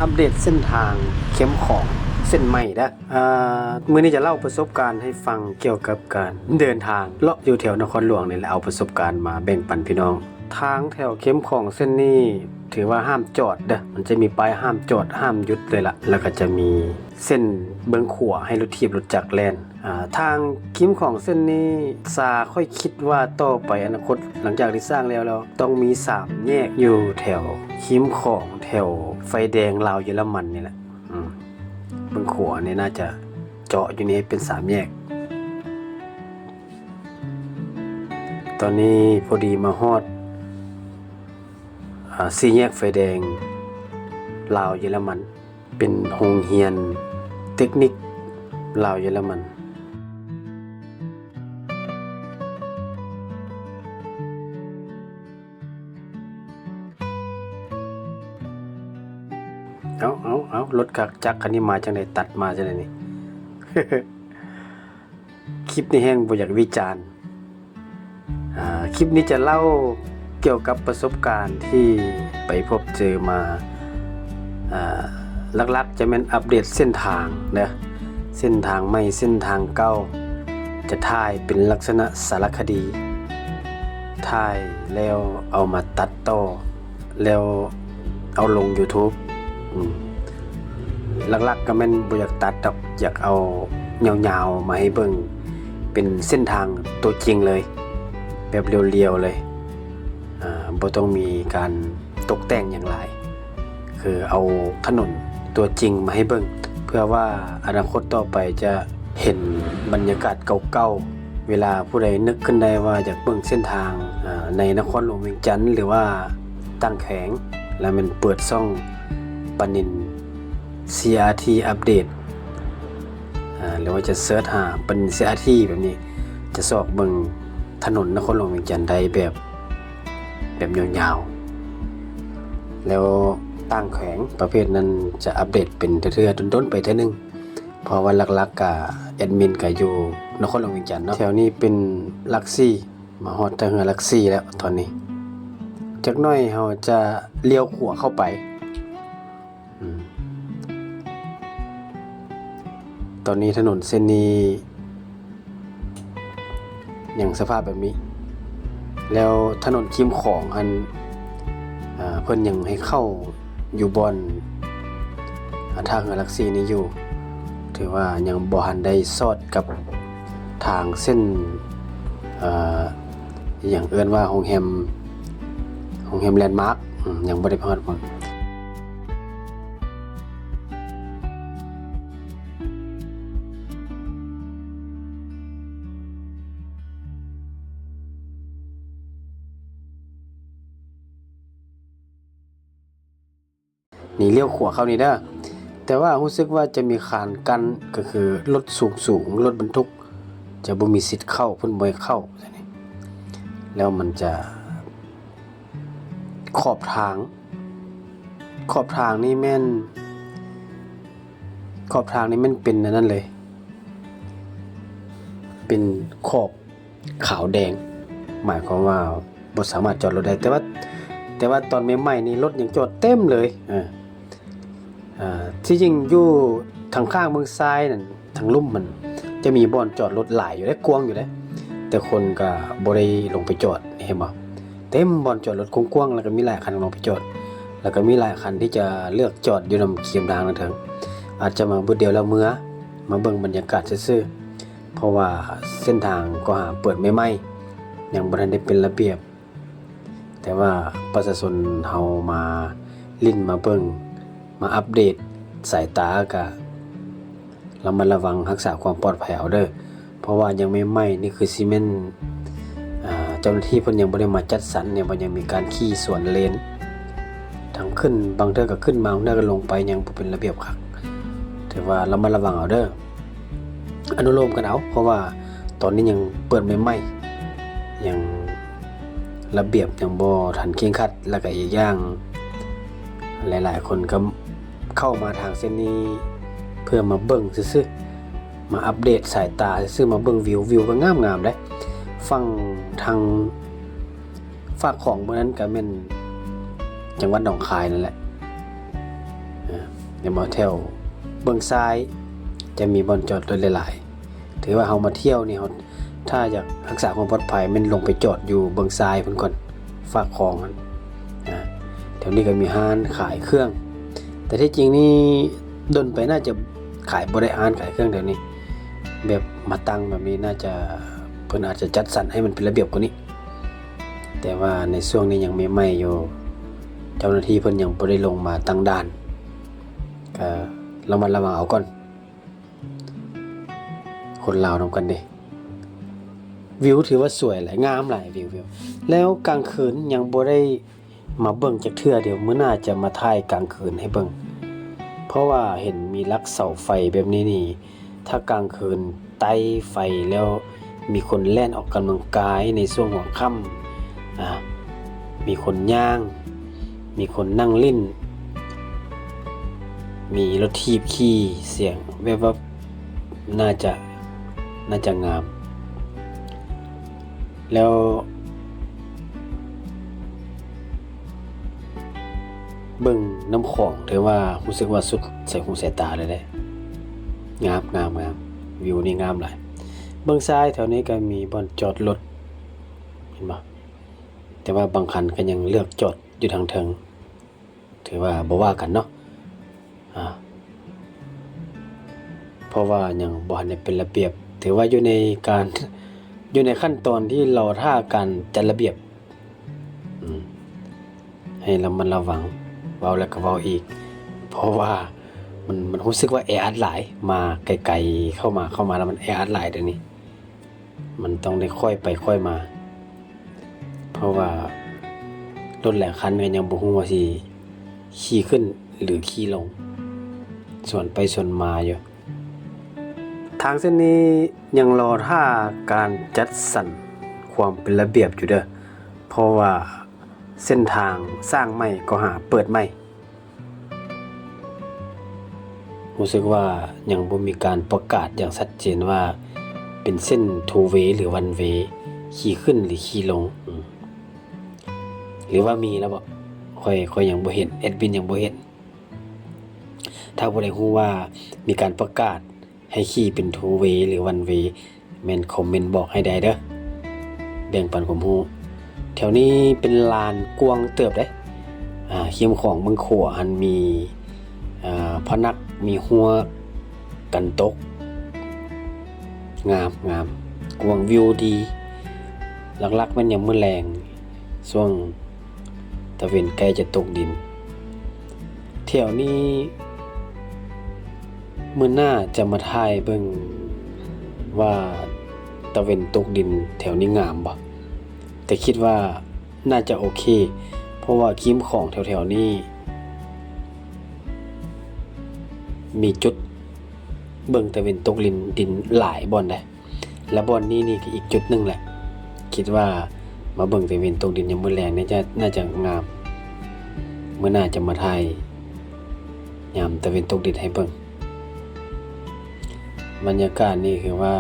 อัปเดตเส้นทางเข้มของเส้นใหม่นะมื้อนี้จะเล่าประสบการณ์ให้ฟังเกี่ยวกับการเดินทางเลาะอยู่แถวนครหลวงนี่แหละเอาประสบการณ์มาแบ่งปันพี่น้องทางแถวเข้มของเส้นนี้ถือว่าห้ามจอดเด้อมันจะมีป้ายห้ามจอดห้ามหยุดเลยล่ะแล้วก็จะมีเส้นเบื้องขวาให้รถถีบรถจักรแล่นทางเข้มของเส้นนี้ซาค่อยคิดว่าต่อไปอนาคตหลังจากที่สร้างแล้วต้องมี3แยกอยู่แถวเข้มของแถวไฟแดงลาวเยอรมันนี่แหละเบื้องขวานี่น่าจะเจาะอยู่นี่เป็น3แยกตอนนี้พอดีมาฮอด4แยกไฟแดงลาวเยอรมันเป็นโรงเรียนเทคนิคลาวเยอรมันเอารถจักรคันนี้มาจังได๋ตัดมาจังได๋นี่ คลิปนี้แห้งบ่อยากวิจารณ์คลิปนี้จะเล่าเกี่ยวกับประสบการณ์ที่ไปพบเจอมาหลักๆจะเป็นอัปเดตเส้นทางนะเส้นทางใหม่เส้นทางเก่าจะถ่ายเป็นลักษณะสารคดีถ่ายแล้วเอามาตัดต่อแล้วเอาลง YouTube หลักๆก็แม่นบ่อยากตัดดอกอยากเอายาวๆมาให้เบิ่งเป็นเส้นทางตัวจริงเลยแบบเรียวๆเลยบ่ต้องมีการตกแต่งอย่างไรคือเอาถนนตัวจริงมาให้เบิ่งเพื่อว่าอนาคตต่อไปจะเห็นบรรยากาศเก่าๆเวลาผู้ใดนึกขึ้นได้ว่าอยากเบิ่งเส้นทางในนครหลวงเวียงจันทร์หรือว่าตั้งแขวงแล้วมันเปิดช่องปนิน CRT อัปเดตหรือว่าจะเสิร์ชหาเป็น CRT แบบนี้จะสอบเบิ่งถนนนครหลวงเวียงจันทร์ได้แบบยาวๆแล้วตั้งแขวงประเภทนั้นจะอัปเดตเป็นเทื่อๆต้นๆไปเทื่อนึงเพราะว่าหลักๆก็แอดมินก็อยู่นครหลวงเวียงจันทร์เนาะแถวนี้เป็นหลัก4มาฮอดทางหลัก4แล้วตอนนี้จักหน่อยเราจะเลี้ยวขวาเข้าไปตอนนี้ถนนเส้นนี้อย่างสภาพแบบนี้แล้วถนนคิมของอันเพิ่นยังให้เข้าอยู่บอนทางหลัก4นี้อยู่ถือว่ายังบ่ทันได้สอดกับทางเส้นอย่างเอิ้นว่าโรงแรมแลนด์มาร์คยังบ่ได้พอดนี่เลี้ยวขวาเข้านี่เด้อแต่ว่ารู้สึกว่าจะมีคานกั้นก็คือรถสูงรถบรรทุกจะบ่มีสิทธิ์เข้าเพิ่นบ่ให้เข้าแล้วมันจะขอบทางนี่แม่นเป็นนั่นเลยเป็นขอบขาวแดงหมายความว่าบ่สามารถจอดรถได้แต่ว่าตอนใหม่ๆนี่รถยังจอดเต็มเลยที่จริงอยู่ทางข้างเมืองซ้ายนั่นทางลุ่มมันจะมีบ่อนจอดรถหลายอยู่ได้กว้างอยู่ได้แต่คนก็บ่ได้ลงไปจอดเห็นบ่เต็มบ่อนจอดรถกว้างๆแล้วก็มีหลายคันลงไปจอดแล้วก็มีหลายคันที่จะเลือกจอดอยู่นำเขียมทางนั่นเถิงอาจจะมาบ่เดียวแล้วมาเบิ่งบรรยากาศซื่อๆเพราะว่าเส้นทางก็หาเปิดใหม่ๆยังบ่ทันได้เป็นระเบียบแต่ว่าประชาชนเฮามาลิ้นมาเบิ่งมาอัปเดตสายตาก็ระมัดระวังรักษาความปลอดภัยเอาเด้อเพราะว่ายังไม่ไหม้นี่คือซีเมนต์เจ้าหน้าที่เพิ่นยังบ่ได้มาจัดสรรเนี่ยมันยังมีการขี่สวนเลนทางขึ้นบางเทื่อก็ขึ้นมาบางเทื่อก็ลงไปยังบ่เป็นระเบียบคักถือว่าระมัดระวังเอาเด้ออนุโลมกันเอาเพราะว่าตอนนี้ยังเปิดใหม่ๆยังระเบียบยังบ่ทันเคร่งครัดแล้วก็อีกอย่างหลายๆคนก็เข้ามาทางเส้นนี้เพื่อมาเบิ่งซื่อๆมาอัปเดตสายตาซื่อๆมาเบิ่งวิวก็งามๆเด้ฟังทางฝากของเมื่อนั้นก็แม่นจังหวัดหนองคายนั่นแหละ เดี๋ยวมาแถวเบื้องซ้ายจะมีบ่อนจอดรถหลายๆถือว่าเฮามาเที่ยวนี่เฮาถ้าอยากรักษาความปลอดภัยมันลงไปจอดอยู่เบื้องซ้ายเพิ่นก่อนฝากของนั่นแถวนี้ก็มีร้านขายเครื่องแต่ที่จริงนี่ดนไปน่าจะขายบ่ได้ร้านขายเครื่องแถวนี้แบบมาตั้งแบบนี้น่าจะเพิ่นอาจจะจัดสรรให้มันเป็นระเบียบกว่านี้แต่ว่าในช่วงนี้ยังใหม่ๆอยู่เจ้าหน้าที่เพิ่นยังบ่ได้ลงมาตั้งด่านก็ระมัดระวังเอาก่อนคนลาวนำกันเด้วิวถือว่าสวยหลายงามหลายวิวแล้วกลางคืนยังบ่ได้มาเบิ่งจักเทื่อเดี๋ยวมื้อหน้าจะมาถ่ายกลางคืนให้เบิ่งเพราะว่าเห็นมีลักเสาไฟแบบนี้นี่ถ้ากลางคืนไต้ไฟแล้วมีคนแล่นออกกำลังกายในช่วงหัวค่ำมีคนย่างมีคนนั่งเล่นมีรถทีบขี่เสียงแวบๆน่าจะงามแล้วเบิ่งน้ำของถือว่ารู้สึกว่าสุดใส่หูใส่ตาเลยเด้งามวิวนี่งามหลายเบื้องซ้ายแถวนี้ก็มีบ่อนจอดรถเห็นบ่แต่ว่าบางคันก็ยังเลือกจอดอยู่ทางเทิงถือว่าบ่ว่ากันเนาะเพราะว่ายังบ่ทันได้เป็นระเบียบถือว่าอยู่ในขั้นตอนที่รอท่าการจัดระเบียบให้ระมัดระวังเว้าแล้วก็เว้าอีกเพราะว่ามันรู้สึกว่าแออัดหลายมาไกลๆเข้ามาแล้วมันแออัดหลายเดี๋ยวนี้มันต้องได้ค่อยไปค่อยมาเพราะว่ารถหลายคันก็ยังบ่ฮู้ว่าสิขี่ขึ้นหรือขี่ลงส่วนไปส่วนมาอยู่ทางเส้นนี้ยังรอท่าการจัดสรรความเป็นระเบียบอยู่เด้อเพราะว่าเส้นทางสร้างใหม่ก็หาเปิดใหม่รู้สึกว่ายังบ่มีการประกาศอย่างชัดเจนว่าเป็นเส้น two way หรือ one way ขี่ขึ้นหรือขี่ลงหรือว่ามีแล้วบ่ค่อยยังบ่เห็นแอดมินยังบ่เห็นถ้าบ่ได้ฮู้ว่ามีการประกาศให้ขี่เป็น two way หรือ one way แม่นคอมเมนต์บอกให้ได้เด้อแบ่งปันความรู้แถวนี้เป็นลานกว้างเติบเด้คิมของเมืองขัวหันมีพนักมีหัวกันตกงามกว้างวิวดีหลักๆมันยังมื้อแลงช่วงตะเวนใกล้จะตกดินแถวนี้มื้อหน้าจะมาถ่ายเบิ่งว่าตะเวนตกดินแถวนี้งามบ่แต่คิดว่าน่าจะโอเคเพราะว่าคิมของแถวๆนี้มีจุดเบิ่งตะเวนตกดินหลายบ่อนได้และบ่อนนี้นี่ก็อีกจุดนึงแหละคิดว่ามาเบิ่งตะเวนตกดินยามมื้อแลงนี่น่าจะงามมื้อหน้าจะมาถ่ายยามตะเวนตกดินให้เบิ่งบรรยากาศนี่คือว่า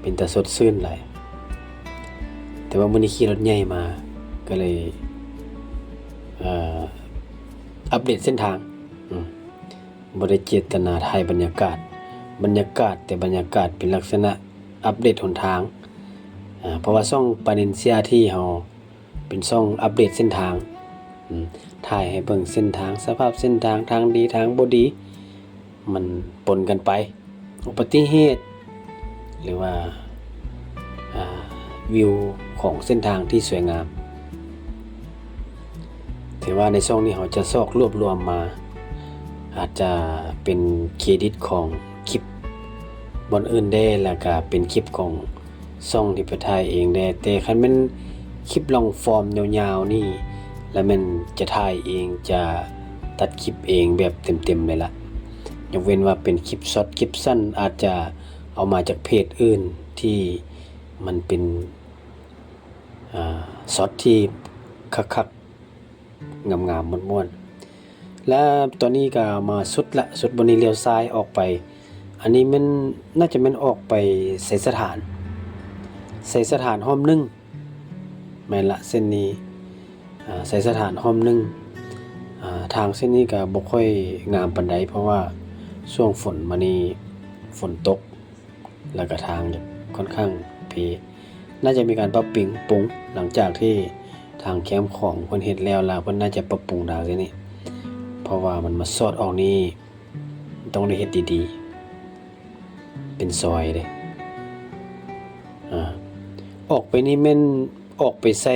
เป็นตาสดชื่นหลายแต่ว่ามื้อนี้ขี่รถใหญ่มาก็เลยอัปเดตเส้นทางบ่ได้เจตนาถ่ายบรรยากาศแต่บรรยากาศเป็นลักษณะอัปเดตหนทางเพราะว่าช่องปานินเซียที่เฮาเป็นช่องอัปเดตเส้นทางถ่ายให้เบิ่งเส้นทางสภาพเส้นทางทางดีทางบ่ดีมันปนกันไปอุบัติเหตุหรือว่าวิวของเส้นทางที่สวยงามถือว่าในช่องนี้เขาจะซอกรวบรวมมาอาจจะเป็นเครดิตของคลิปบนอื่นได้แล้วก็เป็นคลิปของช่องที่ไปถ่ายเองได้แต่คันมันคลิปลองฟอร์มยาวๆนี่แล้วมันจะถ่ายเองจะตัดคลิปเองแบบเต็มๆเลยล่ะยกเว้นว่าเป็นคลิปช็อตคลิปสั้นอาจจะเอามาจากเพจอื่นที่มันเป็นช็อตที่คักๆงามๆม่วนๆและตอนนี้ก็มาสุดบนนี้เลี้ยวซ้ายออกไปอันนี้มันน่าจะมันออกไปใส่สถานห้อมนึ่งแม่นละเส้นนี้ใส่สถานห้อมนึ่ง ทางเส้นนี้ก็บ่ค่อยงามปานใดเพราะว่าช่วงฝนมานี่ฝนตกแล้วก็ทางค่อนข้างเพน่าจะมีการปรับปรุงหลังจากที่ทางแคมป์ของเพิ่นเฮ็ดแล้วเพิ่นน่าจะปรับปรุงทางเส้นนี้เพราะว่ามันมาสอดออกนี่ต้องได้เฮ็ดดีๆเป็นซอยเด้ออกไปนี่แม่นออกไปใส่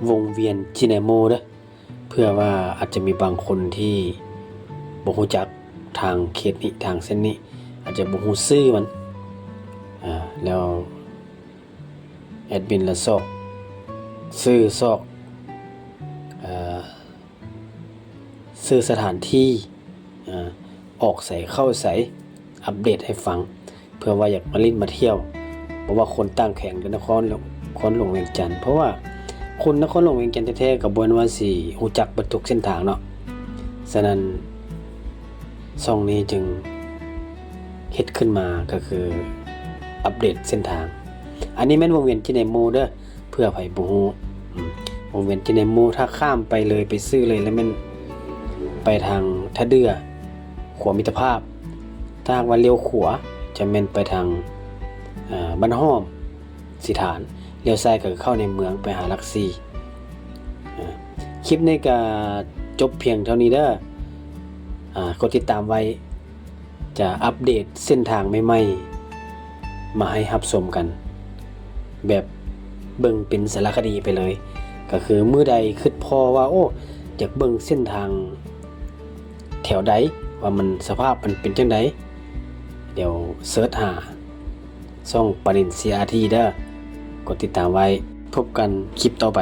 วงเวียนจินาโมเด้อเพื่อว่าอาจจะมีบางคนที่บ่ฮู้จักทางเขตนี้ทางเส้นนี้อาจจะบ่ฮู้ชื่อมันแล้วแอดมินละซอกชื่อซอกชื่อสถานที่ออกใส่เข้าใส่อัปเดตให้ฟังเพื่อว่าอยากมาลิ้นมาเที่ยวเพราะว่าคนตั้งแข่งกันนครหลวงเวียงจันทน์เพราะว่าคนนครหลวงเวียงจันทน์แท้ๆก็บ่แม่นว่าสิฮู้จักเบิดทุกเส้นทางเนาะฉะนั้นช่องนี้จึงเฮ็ดขึ้นมาก็คืออัปเดตเส้นทางอันนี้แม่นวงเวียนจิเนโมเด้อเพื่อไผบ่ฮู้วงเวียนจิเนโมถ้าข้ามไปเลยไปซื้อเลยแล้วแม่นไปทางท่าเดือขวามิตรภาพถ้าหากว่าเลี้ยวขวาจะแม่นไปทางบ้านห้อมสิฐานเลี้ยวซ้ายก็เข้าในเมืองไปหาหลักสี่คลิปนี้ก็จบเพียงเท่านี้เด้อกดติดตามไว้จะอัปเดตเส้นทางใหม่ๆมาให้รับชมกันแบบเบิ่งเป็นสารคดีไปเลยก็คือมื้อใดคิดพอว่าโอ้อยากเบิ่งเส้นทางแถวใดว่ามันสภาพมันเป็นจังไดเดี๋ยวเสิร์ชหาช่องปริญ CRT เด้อกดติดตามไว้พบกันคลิปต่อไป